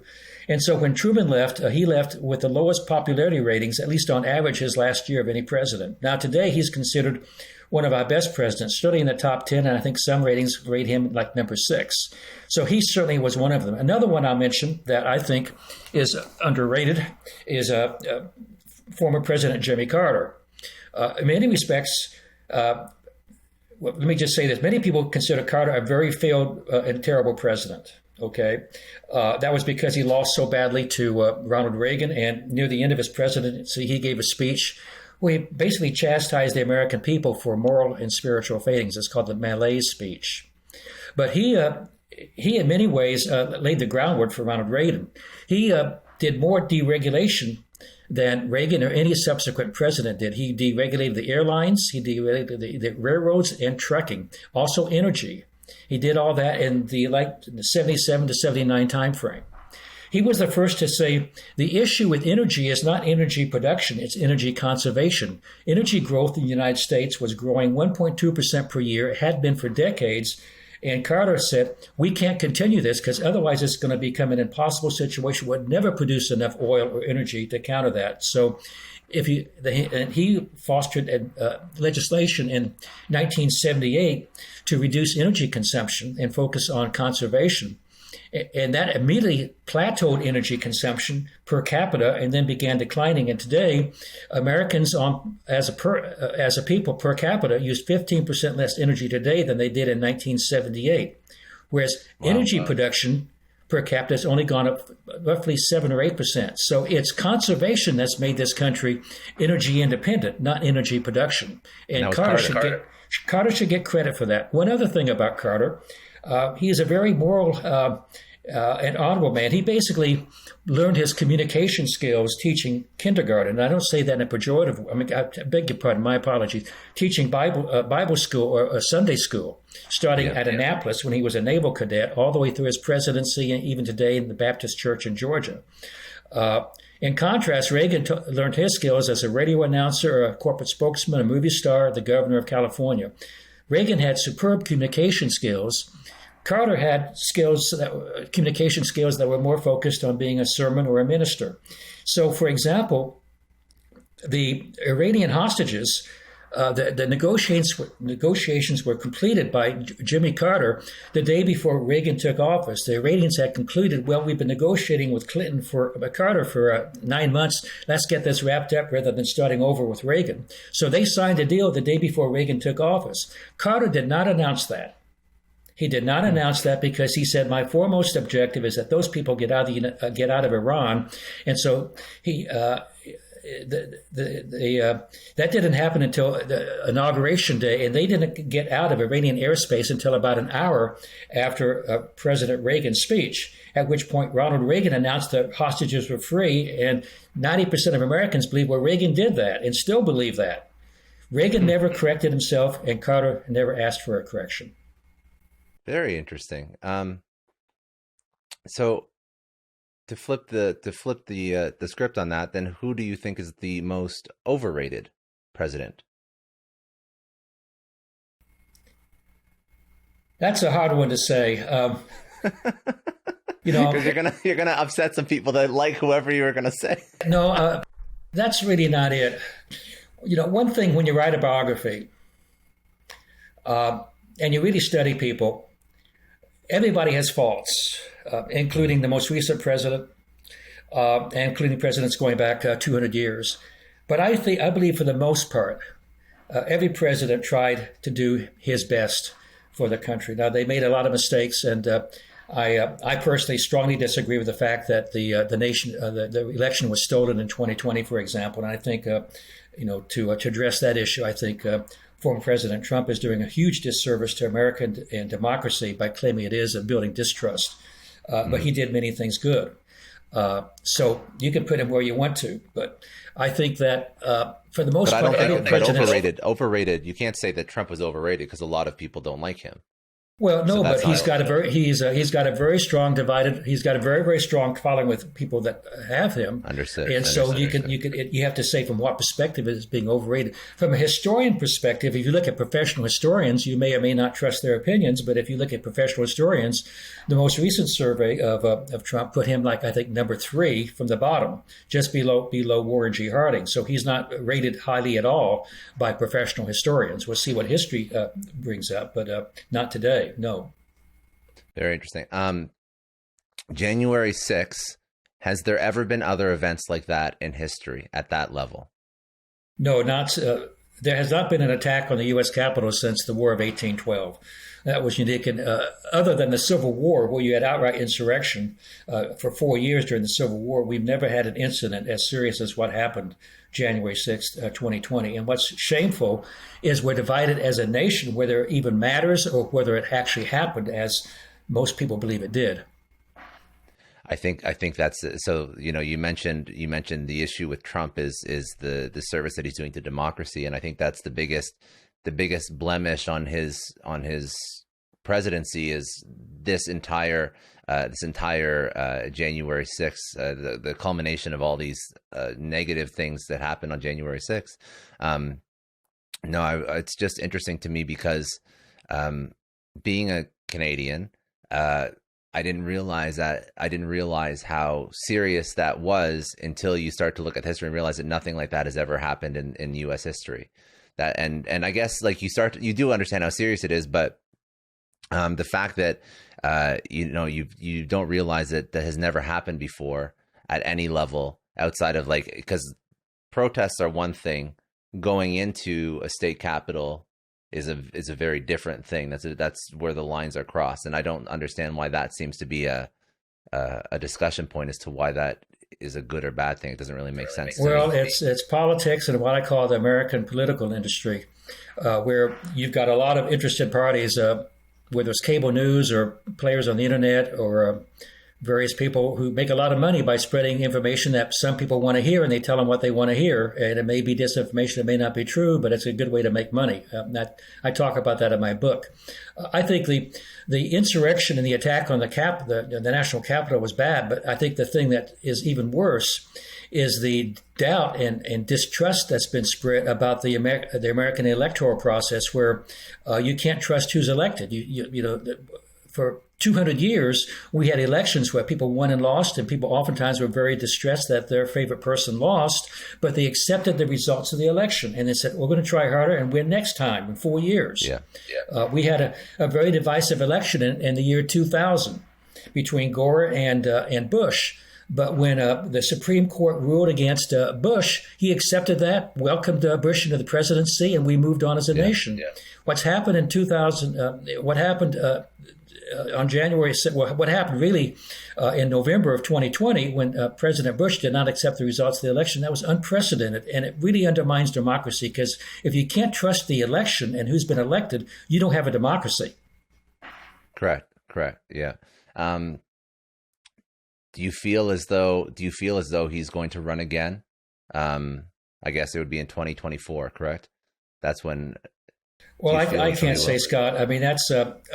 And so when Truman left, he left with the lowest popularity ratings, at least on average, his last year of any president. Now, today, he's considered one of our best presidents, certainly in the top 10, and I think some ratings rate him like number 6. So he certainly was one of them. Another one I'll mention that I think is underrated is former President Jimmy Carter. In many respects, well, let me just say this. Many people consider Carter a very failed and terrible president. Okay, that was because he lost so badly to Ronald Reagan, and near the end of his presidency, he gave a speech where he basically chastised the American people for moral and spiritual failings. It's called the Malaise speech. But he in many ways laid the groundwork for Ronald Reagan. He did more deregulation than Reagan or any subsequent president did. He deregulated the airlines, he deregulated the railroads and trucking, also energy. He did all that in the 77 to 79 timeframe. He was the first to say the issue with energy is not energy production, it's energy conservation. Energy growth in the United States was growing 1.2% per year. It had been for decades. And Carter said, we can't continue this because otherwise it's going to become an impossible situation. We'd never produce enough oil or energy to counter that. So he fostered legislation in 1978 to reduce energy consumption and focus on conservation. And that immediately plateaued energy consumption per capita and then began declining. And today, Americans as a people per capita use 15% less energy today than they did in 1978. Whereas energy production per capita has only gone up roughly 7 or 8%. So it's conservation that's made this country energy independent, not energy production. And Carter should get credit for that. One other thing about Carter, he is a very moral and honorable man. He basically learned his communication skills teaching kindergarten. And I don't say that in a pejorative. I mean, I beg your pardon. My apologies. Teaching Bible school or Sunday school, starting at Annapolis when he was a naval cadet, all the way through his presidency, and even today in the Baptist Church in Georgia. In contrast, Reagan learned his skills as a radio announcer, a corporate spokesman, a movie star, the governor of California. Reagan had superb communication skills. Carter had communication skills that were more focused on being a sermon or a minister. So, for example, the Iranian hostages, the negotiations were completed by Jimmy Carter the day before Reagan took office. The Iranians had concluded, well, we've been negotiating with Carter for 9 months. Let's get this wrapped up rather than starting over with Reagan. So they signed a deal the day before Reagan took office. Carter did not announce that. He did not announce that because he said, my foremost objective is that those people get out of Iran. And so that didn't happen until the inauguration day, and they didn't get out of Iranian airspace until about an hour after President Reagan's speech, at which point Ronald Reagan announced that hostages were free, and 90% of Americans believe, well, Reagan did that and still believe that. Reagan never corrected himself, and Carter never asked for a correction. Very interesting. So to flip the script on that, then who do you think is the most overrated president? That's a hard one to say. Because you're gonna upset some people that like whoever you were gonna say. No, that's really not it. One thing when you write a biography and you really study people, everybody has faults, including the most recent president, and including presidents going back 200 years. But I believe for the most part, every president tried to do his best for the country. Now, they made a lot of mistakes, and I personally strongly disagree with the fact that the election was stolen in 2020, for example. And I think, to address that issue, I think former President Trump is doing a huge disservice to America and democracy by claiming it is and building distrust. But he did many things good. So you can put him where you want to, but I think that for the most part, overrated. You can't say that Trump was overrated because a lot of people don't like him. Well, no, but he's got a very strong following with people that have him. Understood. And so you have to say from what perspective it is being overrated. From a historian perspective, if you look at professional historians, you may or may not trust their opinions. But if you look at professional historians, the most recent survey of Trump put him I think number 3 from the bottom, just below Warren G. Harding. So he's not rated highly at all by professional historians. We'll see what history brings up, but not today. No. Very interesting. January 6th, has there ever been other events like that in history at that level? No, there has not been an attack on the U.S. Capitol since the War of 1812. That was unique. And other than the Civil War, where you had outright insurrection for 4 years during the Civil War, we've never had an incident as serious as what happened January 6th, 2020. And what's shameful is we're divided as a nation, whether it even matters or whether it actually happened, as most people believe it did. I think that's so. You mentioned the issue with Trump is the service that he's doing to democracy, and I think that's the biggest blemish on his presidency is this entire January 6th, the culmination of all these negative things that happened on January 6th. It's just interesting to me because being a Canadian, I didn't realize how serious that was until you start to look at history and realize that nothing like that has ever happened in U.S. history. That and I guess you do understand how serious it is, but the fact that you don't realize that has never happened before at any level outside of because protests are one thing, going into a state capital is a very different thing. That's where the lines are crossed, and I don't understand why that seems to be a discussion point as to why that is a good or bad thing. It doesn't really make sense to me. Well, it's politics and what I call the American political industry, where you've got a lot of interested parties, whether it's cable news or players on the internet or various people who make a lot of money by spreading information that some people want to hear, and they tell them what they want to hear. And it may be disinformation, it may not be true, but it's a good way to make money. I talk about that in my book. I think the insurrection and the attack on the national capital was bad, but I think the thing that is even worse is the doubt and distrust that's been spread about the American electoral process, where you can't trust who's elected. For 200 years, we had elections where people won and lost, and people oftentimes were very distressed that their favorite person lost, but they accepted the results of the election, and they said, we're going to try harder and win next time in 4 years. Yeah. We had a very divisive election in the year 2000 between Gore and Bush. But when the Supreme Court ruled against Bush, he accepted that, welcomed Bush into the presidency, and we moved on as a nation. Yeah. What's happened in 2000? What happened on January? What happened really in November of 2020 when President Bush did not accept the results of the election? That was unprecedented, and it really undermines democracy, because if you can't trust the election and who's been elected, you don't have a democracy. Correct. Yeah. Do you feel as though he's going to run again? I guess it would be in 2024, correct? That's when. Well, I can't say, Scott. I mean, that's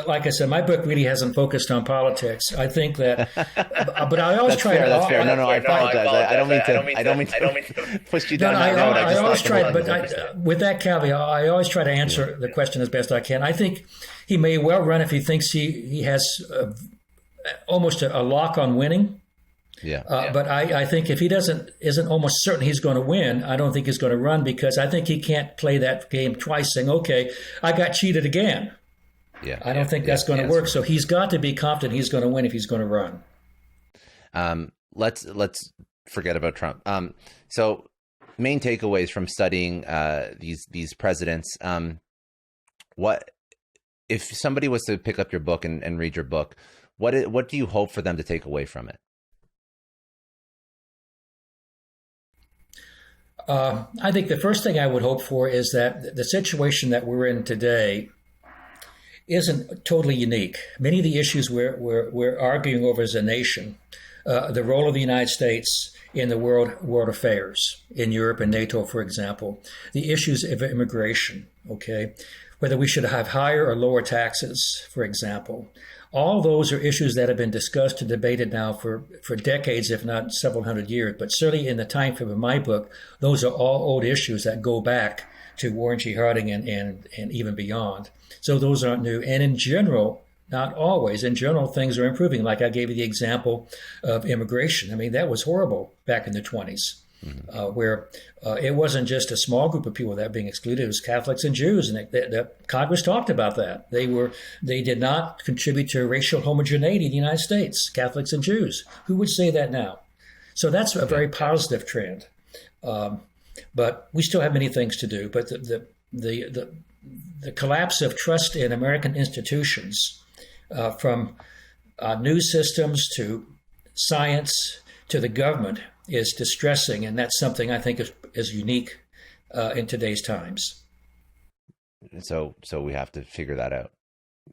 like I said, my book really hasn't focused on politics. I think that, but I always try. That's fair. No, I apologize. I don't mean to push you down that road. I always try, but with that caveat, I always try to answer the question as best I can. I think he may well run if he thinks he has almost a lock on winning. But I think if he isn't almost certain he's going to win, I don't think he's going to run, because I think he can't play that game twice saying, okay, I got cheated again. I don't think that's going to work. So he's got to be confident he's going to win if he's going to run. Let's forget about Trump. So main takeaways from studying these presidents. What if somebody was to pick up your book and read your book? What do you hope for them to take away from it? I think the first thing I would hope for is that the situation that we're in today isn't totally unique. Many of the issues we're arguing over as a nation, the role of the United States in the world affairs, in Europe and NATO, for example, the issues of immigration, okay, whether we should have higher or lower taxes, for example. All those are issues that have been discussed and debated now for decades, if not several hundred years. But certainly in the time frame of my book, those are all old issues that go back to Warren G. Harding and even beyond. So those aren't new. And in general, not always, in general, things are improving. Like I gave you the example of immigration. I mean, that was horrible back in the 20s. Where it wasn't just a small group of people that were being excluded; it was Catholics and Jews, and the Congress talked about that. They did not contribute to racial homogeneity in the United States. Catholics and Jews. Who would say that now? So that's a very positive trend. But we still have many things to do. But the collapse of trust in American institutions, from news systems to science to the government, is distressing, and that's something I think is unique in today's times. So we have to figure that out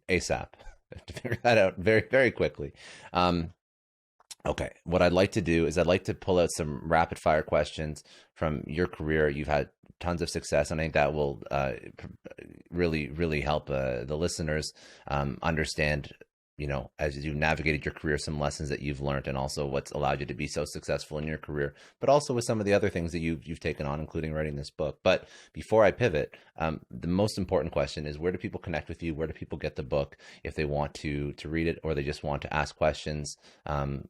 ASAP. We have to figure that out very, very quickly. Okay, what I'd like to do is I'd like to pull out some rapid fire questions from your career. You've had tons of success, and I think that will really, really help the listeners understand, as you navigated your career, some lessons that you've learned, and also what's allowed you to be so successful in your career, but also with some of the other things that you've taken on, including writing this book. But before I pivot, the most important question is, where do people connect with you? Where do people get the book if they want to read it, or they just want to ask questions?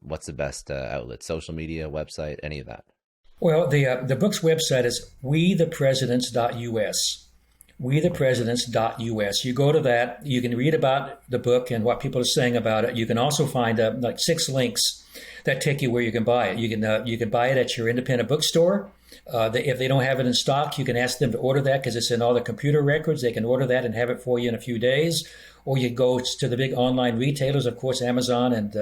What's the best outlet? Social media, website, any of that? Well, the book's website is wethepresidents.us. wethepresidents.us. You go to that, you can read about the book and what people are saying about it. You can also find like 6 links that take you where you can buy it. You can buy it at your independent bookstore. If they don't have it in stock, you can ask them to order that, because it's in all the computer records. They can order that and have it for you in a few days. Or you go to the big online retailers, of course, Amazon and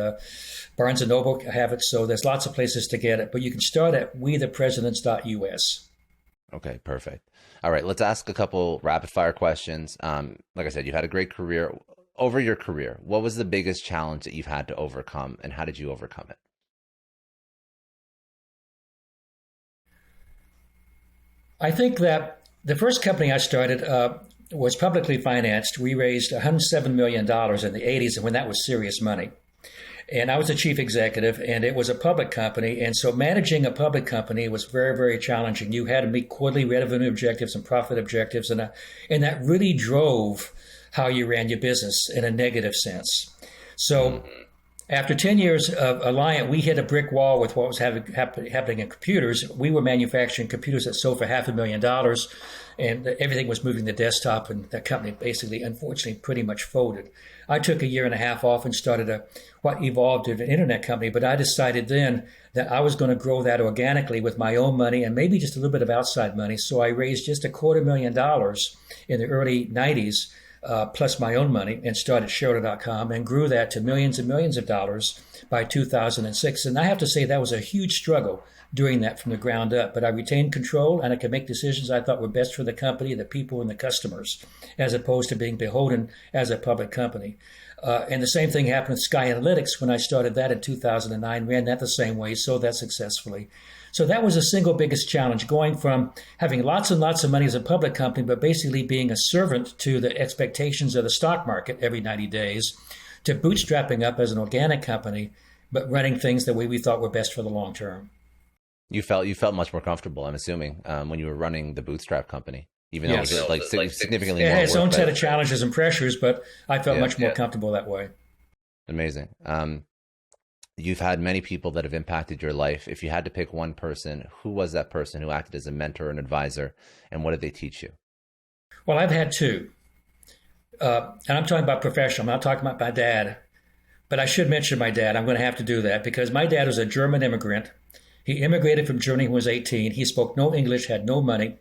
Barnes & Noble have it. So there's lots of places to get it. But you can start at wethepresidents.us. Okay, perfect. All right, let's ask a couple rapid fire questions. Like I said, you've had a great career. Over your career, what was the biggest challenge that you've had to overcome, and how did you overcome it? I think that the first company I started was publicly financed. We raised $107 million in the 80s, and when that was serious money. And I was the chief executive, and it was a public company. And so managing a public company was very, very challenging. You had to meet quarterly revenue objectives and profit objectives, and that really drove how you ran your business in a negative sense. So After 10 years of Alliant, we hit a brick wall with what was happening in computers. We were manufacturing computers that sold for $500,000, and everything was moving to desktop, and the company basically, unfortunately, pretty much folded. I took a year and a half off and started what evolved into an internet company, but I decided then that I was going to grow that organically with my own money and maybe just a little bit of outside money. So I raised just $250,000 in the early 90s, plus my own money, and started Schroeder.com and grew that to millions and millions of dollars by 2006. And I have to say that was a huge struggle doing that from the ground up. But I retained control, and I could make decisions I thought were best for the company, the people, and the customers, as opposed to being beholden as a public company. And the same thing happened with Sky Analytics when I started that in 2009, ran that the same way, sold that successfully. So that was the single biggest challenge, going from having lots and lots of money as a public company, but basically being a servant to the expectations of the stock market every 90 days, to bootstrapping up as an organic company, but running things the way we thought were best for the long term. You felt much more comfortable, I'm assuming, when you were running the bootstrap company, even though it was like significantly more. It had its work, own set of challenges and pressures, but I felt much more yeah. comfortable that way. Amazing. You've had many people that have impacted your life. If you had to pick one person, who was that person who acted as a mentor and advisor, and what did they teach you? Well, I've had two. And I'm talking about professional. I'm not talking about my dad. But I should mention my dad. I'm going to have to do that because my dad was a German immigrant. He immigrated from Germany when he was 18. He spoke no English, had no money.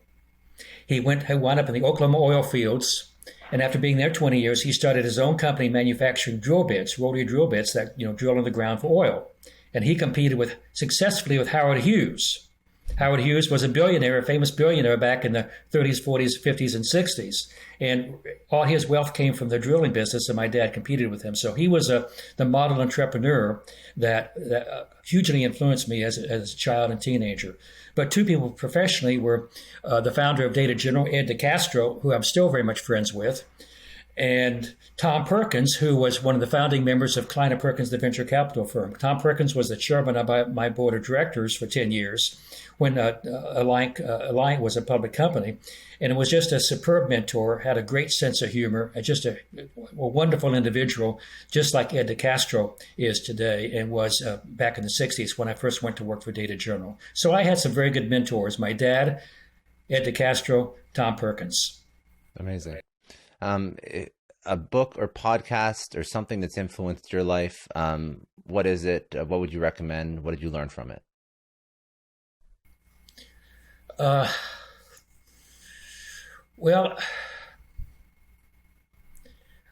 He wound up in the Oklahoma oil fields. And after being there 20 years, he started his own company manufacturing drill bits, rotary drill bits that drill in the ground for oil. And he competed successfully with Howard Hughes. Howard Hughes was a billionaire, a famous billionaire back in the 30s, 40s, 50s, and 60s. And all his wealth came from the drilling business, and my dad competed with him. So he was the model entrepreneur that hugely influenced me as a child and teenager. But two people professionally were the founder of Data General, Ed DeCastro, who I'm still very much friends with, and Tom Perkins, who was one of the founding members of Kleiner Perkins, the venture capital firm. Tom Perkins was the chairman of my board of directors for 10 years when Alliant was a public company. And it was just a superb mentor, had a great sense of humor, and just a wonderful individual, just like Ed DeCastro is today and was back in the 60s when I first went to work for Data General. So I had some very good mentors, my dad, Ed DeCastro, Tom Perkins. Amazing. A book or podcast or something that's influenced your life, what is it? What would you recommend? What did you learn from it? Well,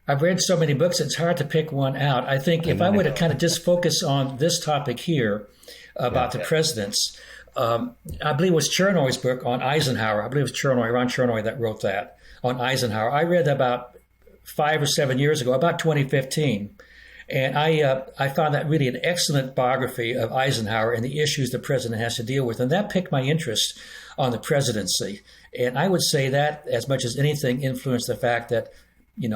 I've read so many books, it's hard to pick one out. I think if I were to kind of just focus on this topic here about the presidents, I believe it was Chernowy's book on Eisenhower. I believe it was Ron Chernowy that wrote that on Eisenhower. I read that about 5 or 7 years ago, about 2015. And I found that really an excellent biography of Eisenhower and the issues the president has to deal with. And that piqued my interest on the presidency. And I would say that, as much as anything, influenced the fact that,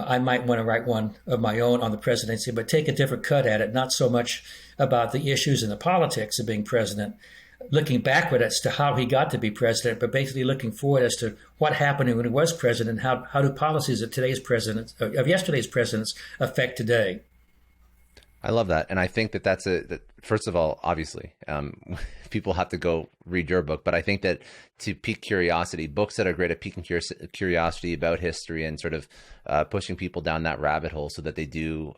I might want to write one of my own on the presidency, but take a different cut at it, not so much about the issues and the politics of being president, looking backward as to how he got to be president, but basically looking forward as to what happened when he was president, how do policies of yesterday's presidents affect today. I love that. And I think that first of all, obviously, people have to go read your book, but I think that to pique curiosity, books that are great at piquing curiosity about history and sort of pushing people down that rabbit hole so that they do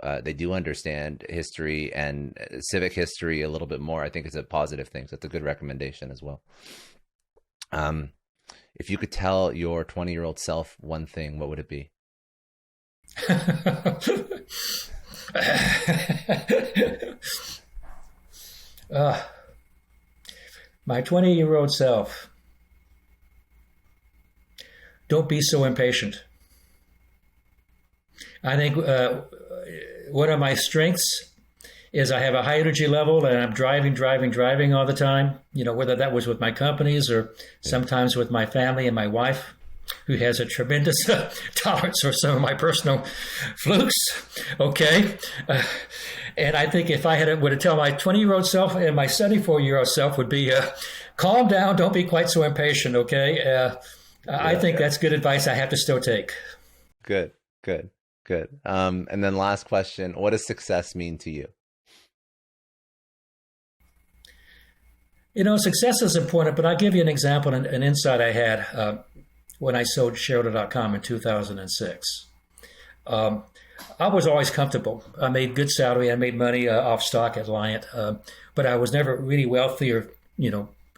understand history and civic history a little bit more, I think is a positive thing. So it's a good recommendation as well. If you could tell your 20-year-old self one thing, what would it be? My 20-year-old self, don't be so impatient. I think one of my strengths is I have a high energy level and I'm driving all the time, whether that was with my companies or sometimes with my family and my wife, who has a tremendous tolerance for some of my personal flukes. Okay. And I think if I were to tell my 20-year-old self and my 74-year-old self would be, calm down, don't be quite so impatient. Okay. I think that's good advice I have to still take. Good. And then last question, what does success mean to you? Success is important, but I'll give you an example, an insight I had when I sold Shareholder.com in 2006. I was always comfortable. I made good salary. I made money off stock at Alliant, but I was never really wealthy or,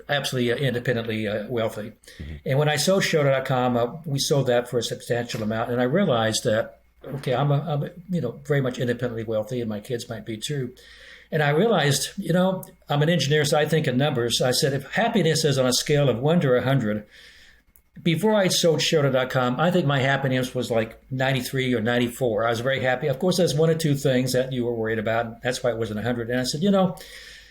absolutely independently wealthy. Mm-hmm. And when I sold Shareholder.com, we sold that for a substantial amount, and I realized that, okay, I'm very much independently wealthy, and my kids might be too. And I realized, I'm an engineer, so I think in numbers. I said, if happiness is on a scale of 1 to 100, before I sold Shareholder.com, I think my happiness was like 93 or 94. I was very happy. Of course, there's one or two things that you were worried about. That's why it wasn't 100. And I said,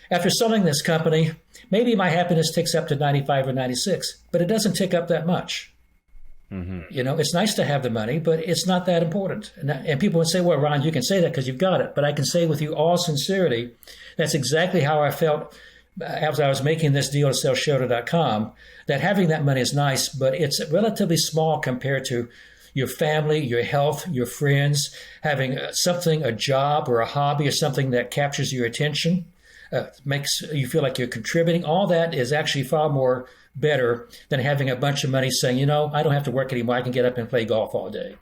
after selling this company, maybe my happiness ticks up to 95 or 96, but it doesn't tick up that much. Mm-hmm. It's nice to have the money, but it's not that important. And people would say, well, Ron, you can say that because you've got it. But I can say with you all sincerity, that's exactly how I felt as I was making this deal to sell Shareholder.com, that having that money is nice, but it's relatively small compared to your family, your health, your friends, having something, a job or a hobby or something that captures your attention, makes you feel like you're contributing. All that is actually far more better than having a bunch of money saying, I don't have to work anymore. I can get up and play golf all day.